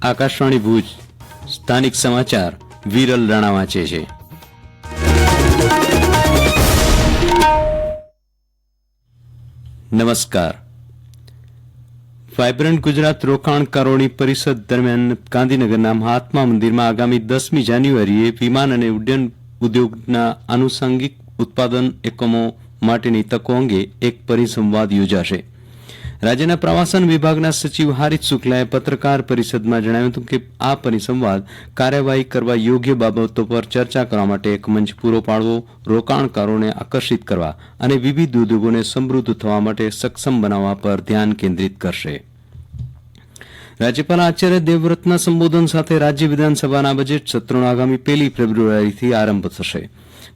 આકાશવાણી ભુજ સ્થાનિક સમાચાર વિરલ રાણા વાંચે છે. નમસ્કાર. વાયબ્રન્ટ ગુજરાત રોકાણકારોની પરિષદ દરમિયાન ગાંધીનગરના મહાત્મા મંદિરમાં આગામી 10મી જાન્યુઆરીએ વિમાન અને ઉડ્ડયન ઉદ્યોગના આનુષંગિક ઉત્પાદન એકમો માટેની તકો અંગે એક પરિસંવાદ યોજાશે. રાજ્યના પ્રવાસન વિભાગના સચિવ હારિત શુક્લાએ પત્રકાર પરિષદમાં જણાવ્યું હતું કે આ પરિસંવાદ કાર્યવાહી કરવા યોગ્ય બાબતો પર ચર્ચા કરવા માટે એક મંચ પૂરો પાડવો, રોકાણકારોને આકર્ષિત કરવા અને વિવિધ ઉદ્યોગોને સમૃદ્ધ થવા માટે સક્ષમ બનાવવા પર ધ્યાન કેન્દ્રિત કરશે. રાજ્યપાલ આચાર્ય દેવવ્રતના સંબોધન સાથે રાજ્ય વિધાનસભાના બજેટ સત્રનો આગામી 1 ફેબ્રુઆરીથી આરંભ થશે.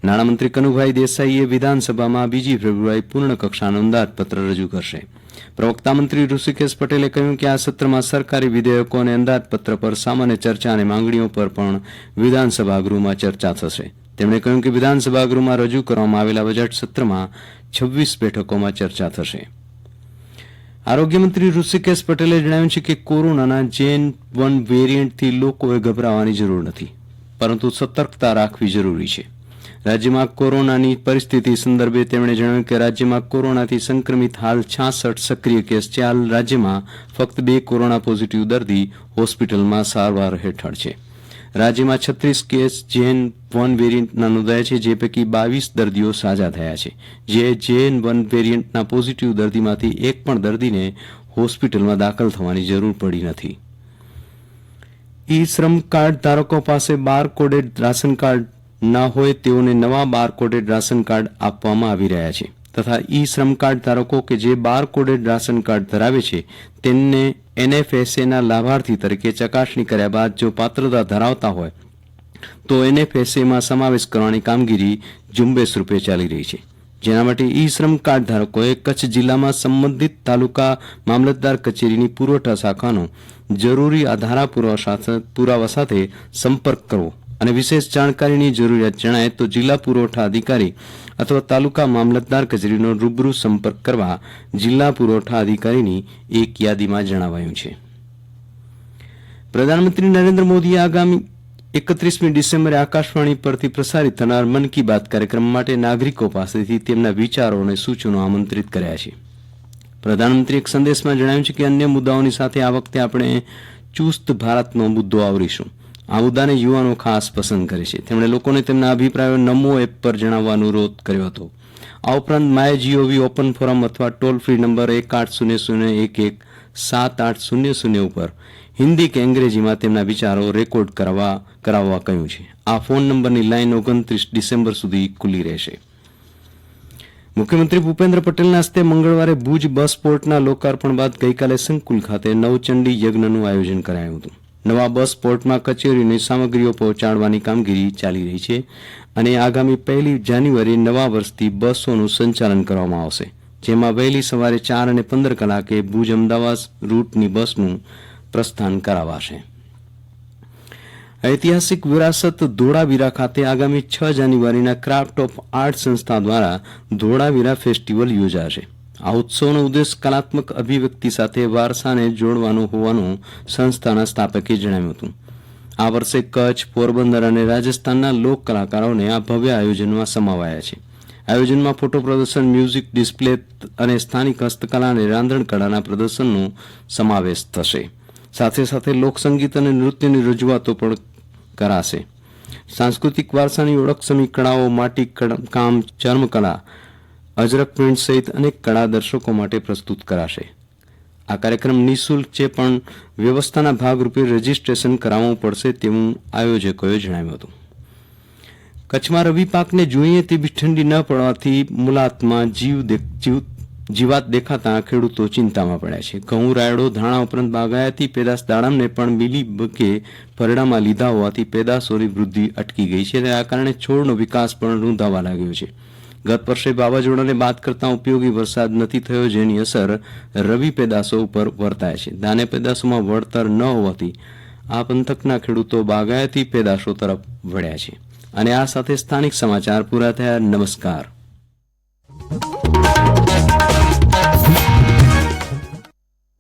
નાણામંત્રી કનુભાઈ દેસાઈએ વિધાનસભામાં 2 ફેબ્રુઆરી પૂર્ણ કક્ષાનું અંદાજપત્ર રજૂ કરશે. પ્રવક્તા મંત્રી ઋષિકેશ પટેલે કહ્યું કે આ સત્રમાં સરકારી વિધેયકો અને અંદાજપત્ર પર સામાન્ય ચર્ચા અને માંગણીઓ પર પણ વિધાનસભા ગૃહમાં ચર્ચા થશે. તેમણે કહ્યું કે વિધાનસભા ગૃહમાં રજૂ કરવામાં આવેલા બજેટ સત્રમાં 26 બેઠકોમાં ચર્ચા થશે. આરોગ્ય મંત્રી ઋષિકેશ પટેલે જણાવ્યું છે કે કોરોનાના Gen-1 વેરિયન્ટથી લોકોએ ગભરાવાની જરૂર નથી, પરંતુ સતર્કતા રાખવી જરૂરી છે. રાજ્યમાં કોરોનાની પરિસ્થિતિ સંદર્ભે તેમણે જણાવ્યું કે રાજ્યમાં કોરોનાથી સંક્રમિત હાલ 66 સક્રિય કેસ છે. હાલ રાજ્યમાં ફક્ત 2 કોરોના પોઝિટિવ દર્દી હોસ્પિટલમાં સારવાર હેઠળ છે. રાજ્યમાં 36 કેસ Gen-1 વેરિયન્ટના નોંધાયા છે, જે પૈકી 22 દર્દીઓ સાજા થયા છે. જે Gen-1 વેરિયન્ટના પોઝિટિવ દર્દીમાંથી એક પણ દર્દીને હોસ્પિટલમાં દાખલ થવાની જરૂર પડી નથી. ઈ શ્રમ કાર્ડ ધારકો પાસે બારકોડેડ રાશન કાર્ડ ના હોય તેઓને નવા બારકોડેડ રાશન કાર્ડ આપવામાં આવી રહ્યા છે તથા ઈ શ્રમ કાર્ડ ધારકો કે જે બારકોડેડ રાશન કાર્ડ ધરાવે છે તેમને NFSAના લાભાર્થી તરીકે ચકાસણી કર્યા બાદ જો પાત્રતા ધરાવતા હોય તો NFSAમાં સમાવેશ કરવાની કામગીરી ઝુંબેશ રૂપે ચાલી રહી છે. જેના માટે ઈ શ્રમ કાર્ડ ધારકોએ કચ્છ જિલ્લામાં સંબંધિત તાલુકા મામલતદાર કચેરીની પુરવઠા શાખાનો જરૂરી આધાર પુરાવા સાથે સંપર્ક કરવો અને વિશેષ જાણકારીની જરૂરિયાત જણાય તો જિલ્લા પુરવઠા અધિકારી અથવા તાલુકા મામલતદાર કચેરીનો રૂબરૂ સંપર્ક કરવા જિલ્લા પુરવઠા અધિકારીની એક યાદીમાં જણાવાયું છે. પ્રધાનમંત્રી નરેન્દ્ર મોદીએ આગામી 31મી ડિસેમ્બરે આકાશવાણી પરથી પ્રસારિત થનાર મન કી બાત કાર્યક્રમ માટે નાગરિકો પાસેથી તેમના વિચારો અને સૂચનો આમંત્રિત કર્યા છે. પ્રધાનમંત્રીએ એક સંદેશમાં જણાવ્યું છે કે અન્ય મુદ્દાઓની સાથે આ વખતે આપણે ચુસ્ત ભારતનો મુદ્દો આવરીશું. આ મુદ્દાને યુવાનો ખાસ પસંદ કરે છે. તેમણે લોકોને તેમના અભિપ્રાયો નમો એપ પર જણાવવા અનુરોધ કર્યો હતો. આ ઉપરાંત માય GOV ઓપન ફોરમ અથવા ટોલ ફ્રી નંબર 1800117800 ઉપર હિન્દી કે અંગ્રેજીમાં તેમના વિચારો રેકોર્ડ કરાવવા કહ્યું છે. આ ફોન નંબરની લાઇન 29 ડિસેમ્બર સુધી ખુલ્લી રહેશે. મુખ્યમંત્રી ભૂપેન્દ્ર પટેલના હસ્તે મંગળવારે ભુજ બસ પોર્ટના લોકાર્પણ બાદ ગઈકાલે સંકુલ ખાતે નવચંડી યજ્ઞનું આયોજન કરાયું હતું. નવા બસ પોર્ટમાં કચેરીની સામગ્રીઓ પહોંચાડવાની કામગીરી ચાલી રહી છે અને આગામી 1 જાન્યુઆરી નવા વર્ષથી બસોનું સંચાલન કરવામાં આવશે, જેમાં વહેલી સવારે 4:15 કલાકે ભુજ અમદાવાદ રૂટની બસનું પ્રસ્થાન કરાવાશે. ઐતિહાસિક વિરાસત ધોળાવીરા ખાતે આગામી 6 જાન્યુઆરીના ક્રાફ્ટ ઓફ આર્ટ સંસ્થા દ્વારા ધોળાવીરા ફેસ્ટિવલ યોજાશે. આ ઉત્સવનો ઉદ્દેશ કલાત્મક અભિવ્યક્તિ સાથે વારસાને જોડવાનો હોવાનું સંસ્થાના સ્થાપકે જણાવ્યું હતું. આ વર્ષે કચ્છ, પોરબંદર અને રાજસ્થાનના લોક કલાકારોને આ ભવ્ય આયોજનમાં સમાવાયા છે. આયોજનમાં ફોટો પ્રદર્શન, મ્યુઝિક ડિસ્પ્લે અને સ્થાનિક હસ્તકલા અને રાંધણકળાના પ્રદર્શનનો સમાવેશ થશે. સાથે સાથે લોકસંગીત અને નૃત્યની રજૂઆતો પણ કરાશે. સાંસ્કૃતિક વારસાની ઓળખ સમી કળાઓ, માટી કામ, ચર્મકળા, અજરક પ્રિન્ટ સહિત અનેક કળા દર્શકો માટે પ્રસ્તુત કરાશે. આ કાર્યક્રમ નિઃશુલ્ક છે, પણ વ્યવસ્થાના ભાગરૂપે રજીસ્ટ્રેશન કરાવવું પડશે તેવું આયોજકોએ જણાવ્યું હતું. કચ્છમાં રવિ પાકને જોઈએ તેવી ઠંડી ન પડવાથી મુલાતમાં જીવાત દેખાતા ખેડૂતો ચિંતામાં પડ્યા છે. ઘઉં, રાયડો, ધાણા ઉપરાંત બાગાયતી પેદાશ દાડમને પણ મિલીબગે ભરડામાં લીધા હોવાથી પેદાશોની વૃદ્ધિ અટકી ગઈ છે. આ કારણે છોડનો વિકાસ પણ રૂંધાવા લાગ્યો છે. ગત વર્ષે વાવાઝોડાને બાદ કરતાં ઉપયોગી વરસાદ નથી થયો, જેની અસર રવિ પેદાશો ઉપર વર્તાય છે. ધાન્ય પેદાશોમાં વળતર ન હોવાથી આ પંથકના ખેડૂતો બાગાયતી પેદાશો તરફ વળ્યા છે. અને આ સાથે સ્થાનિક સમાચાર પૂરા થયા. નમસ્કાર.